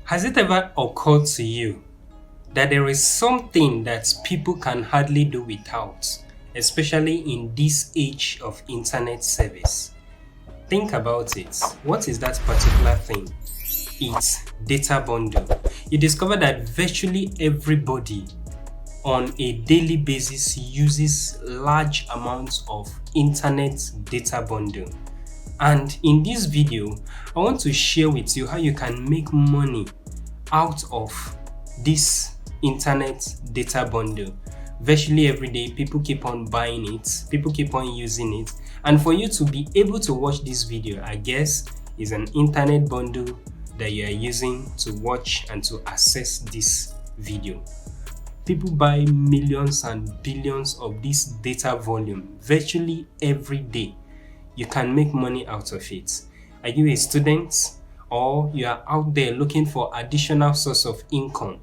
Has it ever occurred to you that there is something that people can hardly do without, especially in this age of internet service? Think about it. What is that particular thing? It's data bundle. You discover that virtually everybody on a daily basis uses large amounts of internet data bundle. And in this video, I want to share with you how you can make money out of this internet data bundle. Virtually every day, people keep on buying it, people keep on using it. And for you to be able to watch this video, I guess, is an internet bundle that you are using to watch and to access this video. People buy millions and billions of this data volume virtually every day. You can make money out of it. Are you a student or you are out there looking for additional source of income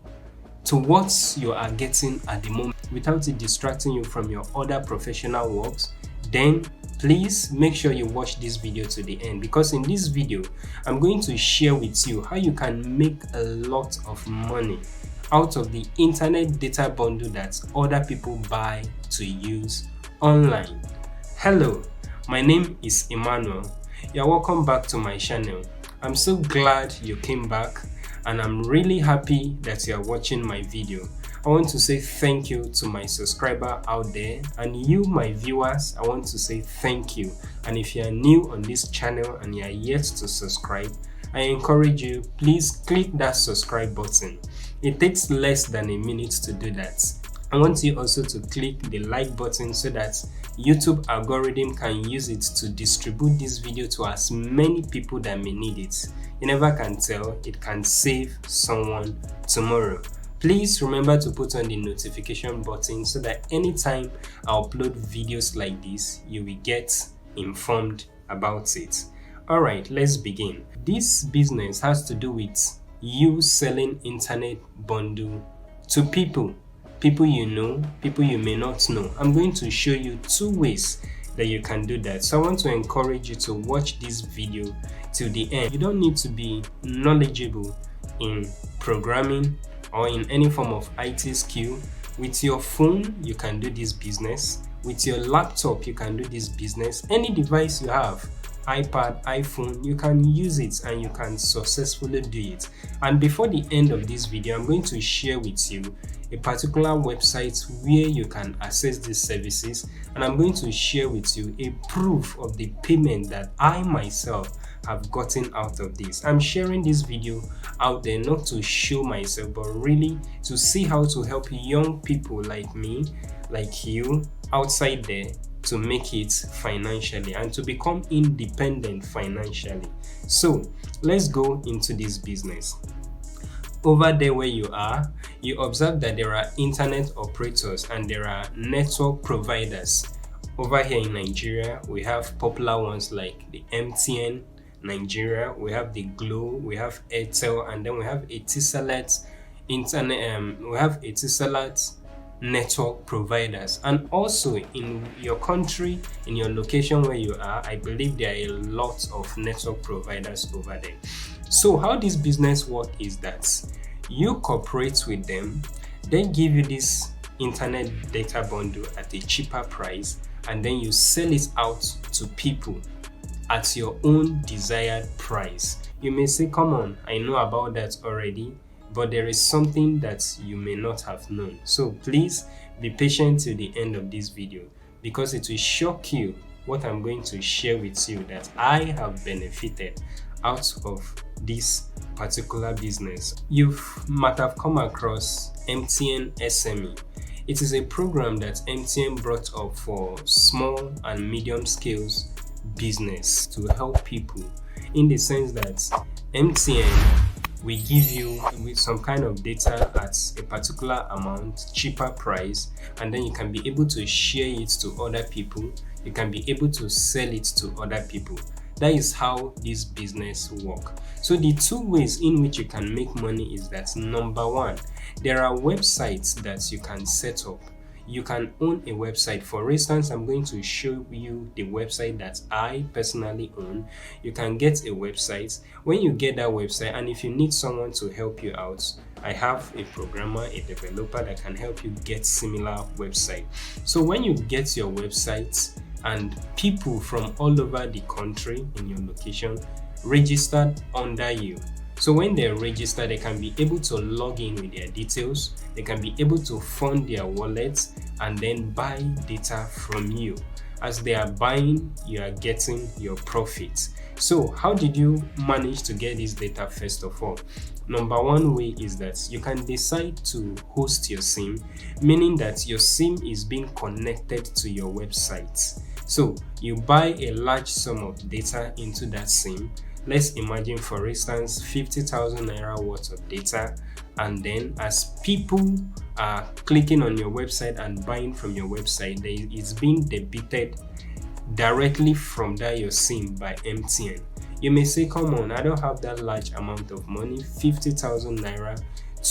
to what you are getting at the moment without it distracting you from your other professional works? Then please make sure you watch this video to the end, because in this video I'm going to share with you how you can make a lot of money out of the internet data bundle that other people buy to use online. Hello, my name is Emmanuel. You're welcome back to my channel. I'm so glad you came back and I'm really happy that you're watching my video. I want to say thank you to my subscriber out there, and you, my viewers, I want to say thank you. And if you are new on this channel and you are yet to subscribe, I encourage you, please click that subscribe button. It takes less than a minute to do that. I want you also to click the like button so that YouTube algorithm can use it to distribute this video to as many people that may need it. You never can tell, it can save someone tomorrow. Please remember to put on the notification button so that anytime I upload videos like this, you will get informed about it. Alright, let's begin. This business has to do with you selling internet bundle to people you know, people you may not know. I'm going to show you two ways that you can do that. So I want to encourage you to watch this video till the end. You don't need to be knowledgeable in programming or in any form of IT skill. With your phone, you can do this business. With your laptop, you can do this business. Any device you have, iPad, iPhone, you can use it and you can successfully do it. And before the end of this video, I'm going to share with you a particular website where you can access these services, and I'm going to share with you a proof of the payment that I myself have gotten out of this. I'm sharing this video out there not to show myself, but really to see how to help young people like me, like you, outside there to make it financially and to become independent financially. So let's go into this business. Over there where you are, you observe that there are internet operators and there are network providers. Over here in Nigeria, we have popular ones like the MTN Nigeria, we have the Glo, we have Airtel, and then we have Etisalat network providers. And also in your country, in your location where you are, I believe there are a lot of network providers over there. So how this business works is that you cooperate with them, they give you this internet data bundle at a cheaper price, and then you sell it out to people at your own desired price. You may say, come on, I know about that already, but there is something that you may not have known. So please be patient till the end of this video, because it will shock you what I'm going to share with you that I have benefited out of this particular business. You might have come across MTN SME. It is a program that MTN brought up for small and medium scales business to help people, in the sense that MTN we give you with some kind of data at a particular amount, cheaper price, and then you can be able to share it to other people. You can be able to sell it to other people. That is how this business works. So the two ways in which you can make money is that, number one, there are websites that you can set up. you can own a website. For instance, I'm going to show you the website that I personally own. You can get a website. When you get that website, and if you need someone to help you out, I have a programmer, a developer that can help you get similar website. So when you get your website and people from all over the country in your location registered under you, so when they're registered, they can be able to log in with their details, they can be able to fund their wallets and then buy data from you. As they are buying, you are getting your profits. So how did you manage to get this data? First of all, number one way is that you can decide to host your SIM, meaning that your SIM is being connected to your website. So you buy a large sum of data into that SIM. Let's imagine, for instance, 50,000 naira worth of data, and then as people are clicking on your website and buying from your website, it's being debited directly from that your SIM by MTN. You may say, come on, I don't have that large amount of money, 50,000 naira,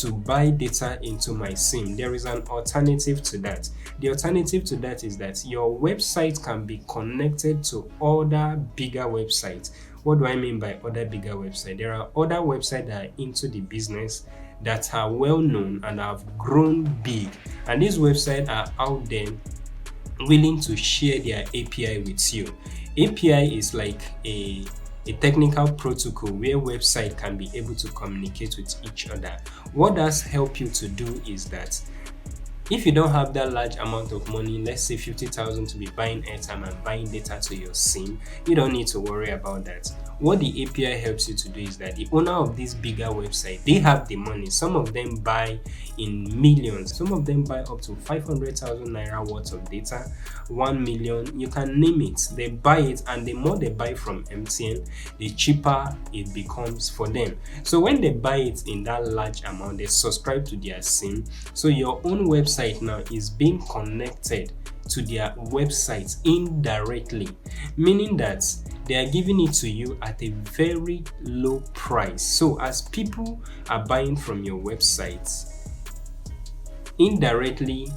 to buy data into my SIM. There is an alternative to that. The alternative to that is that your website can be connected to other bigger websites. What do I mean by other bigger websites? There are other websites that are into the business, that are well known and have grown big, and these websites are out there willing to share their API with you. API is like a technical protocol where website can be able to communicate with each other. What does help you to do is that if you don't have that large amount of money, let's say 50,000, to be buying airtime and buying data to your SIM, you don't need to worry about that. What the API helps you to do is that the owner of this bigger website, they have the money. Some of them buy in millions. Some of them buy up to 500,000 naira worth of data, 1 million, you can name it. They buy it, and the more they buy from MTN, the cheaper it becomes for them. So when they buy it in that large amount, they subscribe to their SIM. So your own website now is being connected to their website indirectly, meaning that they are giving it to you at a very low price. So as people are buying from your website, indirectly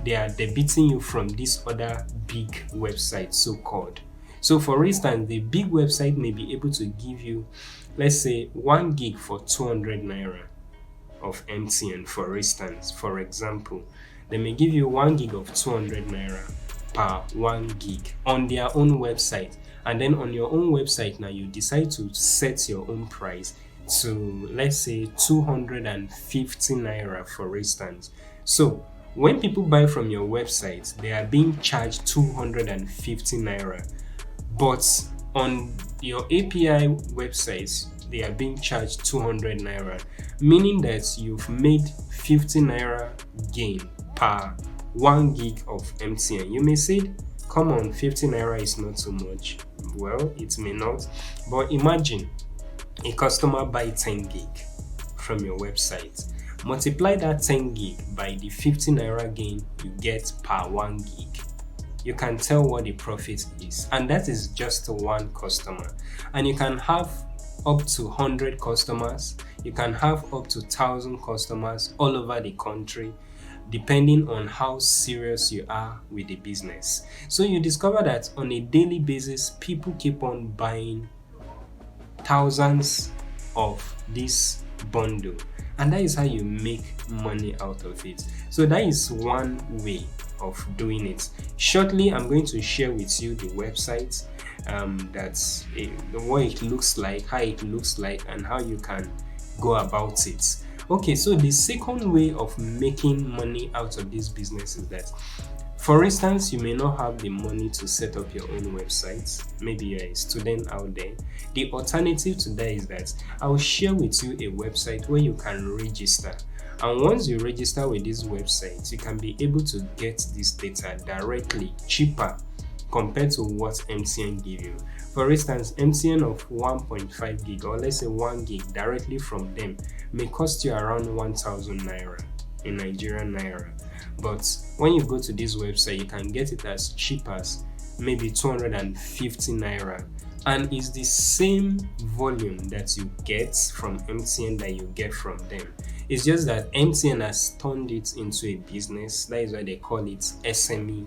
they are debiting you from this other big website, so-called. So for instance, the big website may be able to give you, let's say, 1 gig for 200 naira of MTN, for instance. For example, they may give you 1 gig of 200 naira per 1 gig on their own website. And then on your own website now, you decide to set your own price to, let's say, 250 naira, for instance. So when people buy from your website, they are being charged 250 naira. But on your API websites, they are being charged 200 naira, meaning that you've made 50 naira gain per 1 gig of MTN. You may say, come on, 50 naira is not too much. Well, it may not, but imagine a customer buy 10 gig from your website. Multiply that 10 gig by the 50 naira gain you get per 1 gig. You can tell what the profit is, and that is just one customer. And you can have up to 100 customers, you can have up to 1,000 customers all over the country, depending on how serious you are with the business. So you discover that on a daily basis, people keep on buying thousands of this bundle, and that is how you make money out of it. So that is one way of doing it. Shortly, I'm going to share with you the website, what it looks like, how it looks like, and how you can go about it. Okay, so the second way of making money out of this business is that, for instance, you may not have the money to set up your own website. Maybe you're a student out there. The alternative to that is that I'll share with you a website where you can register. And once you register with this website, you can be able to get this data directly, cheaper compared to what MTN give you. For instance, MTN of 1.5 gig, or let's say 1 gig directly from them, may cost you around 1,000 naira in Nigerian naira. But when you go to this website, you can get it as cheap as maybe 250 naira, and it's the same volume that you get from MTN that you get from them. It's just that MTN has turned it into a business. That is why they call it SME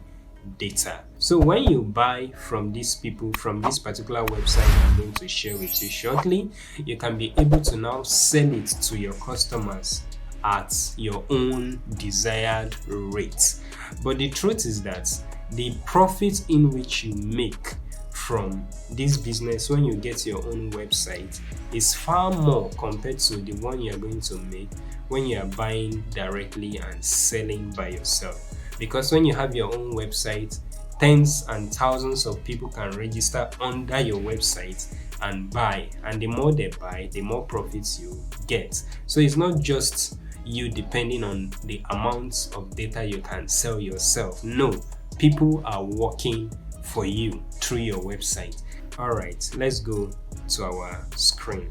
data. So when you buy from these people from this particular website I'm going to share with you shortly, you can be able to now sell it to your customers at your own desired rate. But the truth is that the profit in which you make from this business when you get your own website is far more compared to the one you are going to make when you are buying directly and selling by yourself. Because when you have your own website, tens and thousands of people can register under your website and buy, and the more they buy, the more profits you get. So it's not just you depending on the amount of data you can sell yourself. No, people are working for you through your website. All right, let's go to our screen.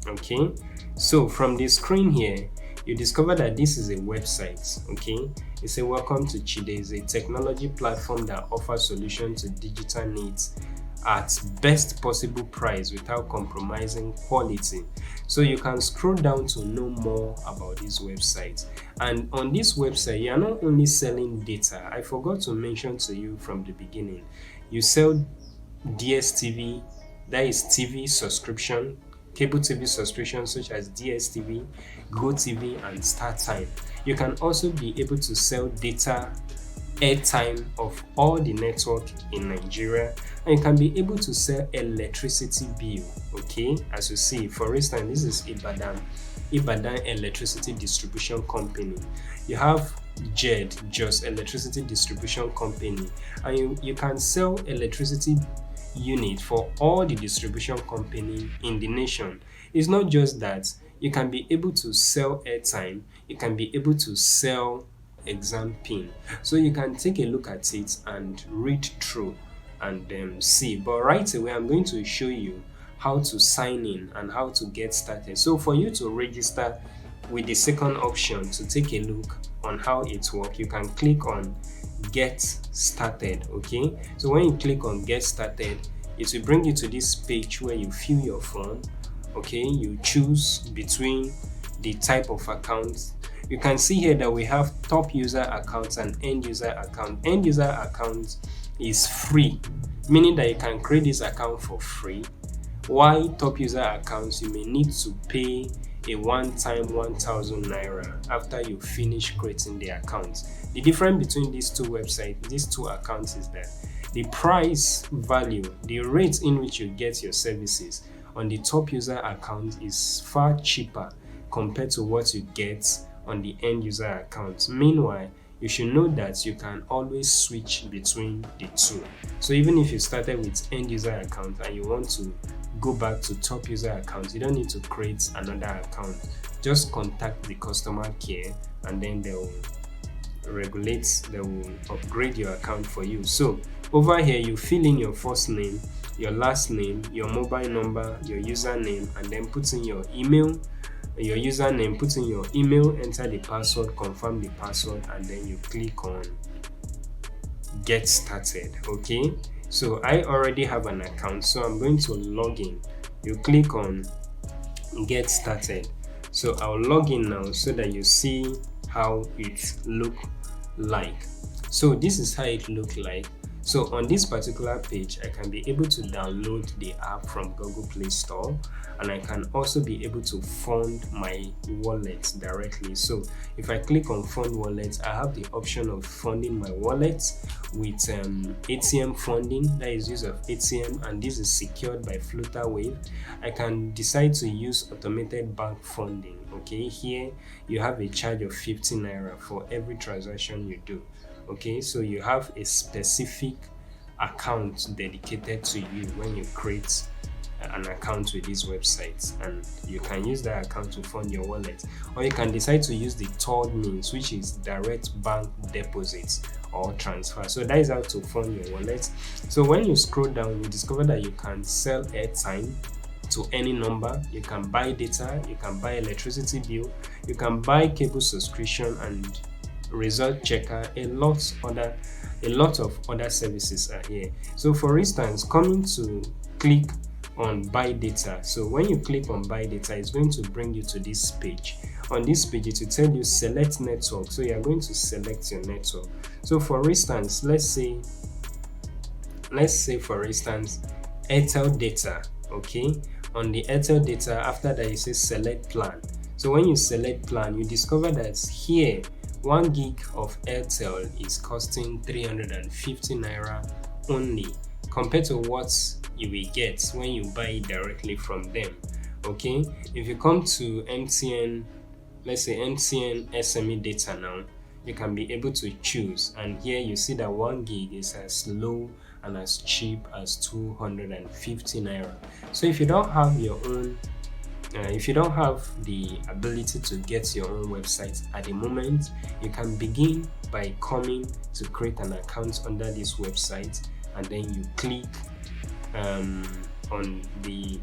Okay, so from the screen here, you discover that this is a website. Okay, it says welcome to Chide, a technology platform that offers solutions to digital needs at best possible price without compromising quality. So you can scroll down to know more about this website. And on this website, you are not only selling data. I forgot to mention to you from the beginning, you sell DSTV, that is TV subscription, cable TV subscriptions such as DSTV, GoTV, and StarTime. You can also be able to sell data airtime of all the network in Nigeria, and you can be able to sell electricity bill. Okay, as you see, for instance, this is Ibadan Electricity Distribution Company. You have Just Electricity Distribution Company, and you can sell electricity unit for all the distribution company in the nation. It's not just that, you can be able to sell airtime, you can be able to sell exam pin. So you can take a look at it and read through and see. But right away, I'm going to show you how to sign in and how to get started. So for you to register with the second option to take a look on how it works, you can click on get started. Okay, so when you click on get started, it will bring you to this page where you fill your form. Okay, you choose between the type of account. You can see here that we have top user accounts and end user account. End user account is free, meaning that you can create this account for free. While top user accounts, you may need to pay a one-time 1,000 naira after you finish creating the account. The difference between these two websites, these two accounts, is that the price value, the rate in which you get your services on the top user account is far cheaper compared to what you get on the end user account. Meanwhile, you should know that you can always switch between the two. So even if you started with end user account and you want to go back to top user account, you don't need to create another account. Just contact the customer care and then they will upgrade your account for you. So over here, you fill in your first name, your last name, your mobile number, your username, and then put in your email. Your username, put in your email, enter the password, confirm the password, and then you click on get started. Okay, so I already have an account, so I'm going to log in. You click on get started. So I'll log in now so that you see how it look like. So this is how it look like. So on this particular page, I can be able to download the app from Google Play Store, and I can also be able to fund my wallet directly. So if I click on fund wallet, I have the option of funding my wallet with ATM funding, that is use of ATM, and this is secured by Flutterwave. I can decide to use automated bank funding. Okay, here you have a charge of 50 naira for every transaction you do. Okay, so you have a specific account dedicated to you when you create an account with these websites, and you can use that account to fund your wallet, or you can decide to use the third means, which is direct bank deposits or transfer. So that is how to fund your wallet. So when you scroll down, you discover that you can sell airtime to any number, you can buy data, you can buy electricity bill, you can buy cable subscription and result checker. A lot of other services are here. So for instance, coming to click on buy data. So when you click on buy data, it's going to bring you to this page on this page it will tell you select network, so you are going to select your network. So for instance, let's say for instance Airtel data. Okay, on the Airtel data, after that you say select plan. So when you select plan, you discover that here 1 gig of Airtel is costing 350 naira only, compared to what you will get when you buy it directly from them. Okay, if you come to MTN, let's say MTN SME data now, you can be able to choose, and here you see that 1 gig is as low and as cheap as 250 naira. So if you don't have your own if you don't have the ability to get your own website at the moment, you can begin by coming to create an account under this website, and then you click on the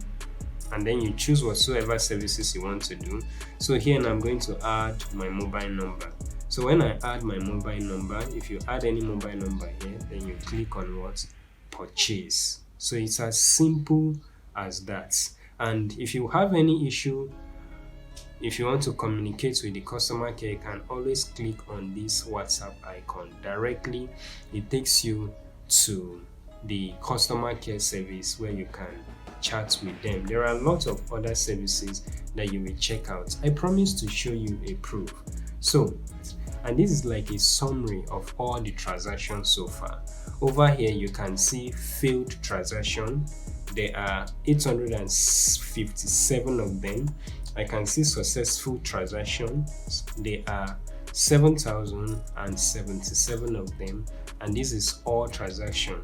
and then you choose whatsoever services you want to do. So here now I'm going to add my mobile number. So when I add my mobile number, if you add any mobile number here, then you click on what? Purchase. So it's as simple as that. And if you have any issue, if you want to communicate with the customer care, you can always click on this WhatsApp icon. Directly it takes you to the customer care service where you can chat with them. There are lots of other services that you will check out. I promise to show you a proof. So, and this is like a summary of all the transactions so far. Over here you can see failed transaction. There are 857 of them. I can see successful transactions. There are 7,077 of them, and this is all transaction.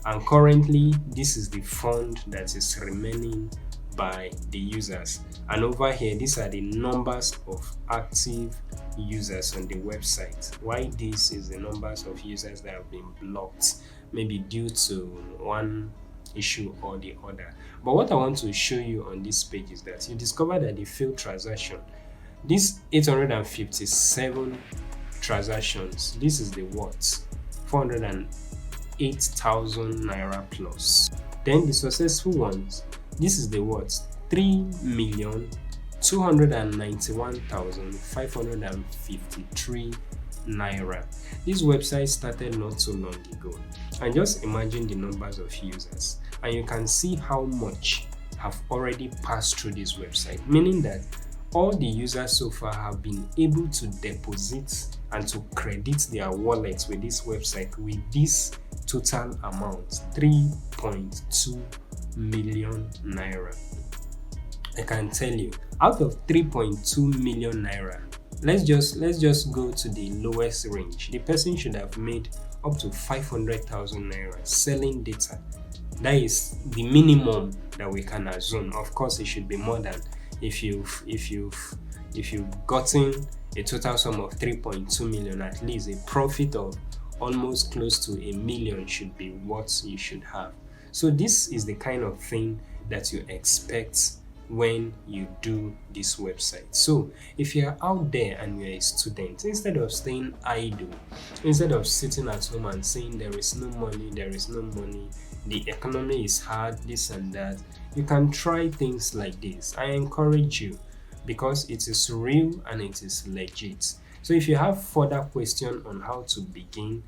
And currently this is the fund that is remaining by the users. And over here, these are the numbers of active users on the website. Why this is the numbers of users that have been blocked, maybe due to one issue or the other. But what I want to show you on this page is that you discover that the failed transaction, these 857 transactions, this is the what? 408,000 naira plus. Then the successful ones, this is the what? 3,291,553 naira. This website started not so long ago, and just imagine the numbers of users, and you can see how much have already passed through this website, meaning that all the users so far have been able to deposit and to credit their wallets with this website with this total amount, 3.2 million naira. I can tell you, out of 3.2 million naira, let's just go to the lowest range. The person should have made up to 500,000 naira selling data. That is the minimum that we can assume. Of course, it should be more than, if you've gotten a total sum of 3.2 million, at least a profit of almost close to a million should be what you should have. So this is the kind of thing that you expect when you do this website. So if you're out there and you're a student, instead of staying idle, instead of sitting at home and saying there is no money, the economy is hard, this and that, you can try things like this. I encourage you, because it is real and it is legit. So if you have further questions on how to begin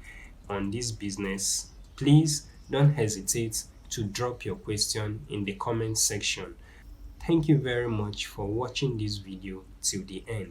on this business, please don't hesitate to drop your question in the comment section. Thank you very much for watching this video till the end.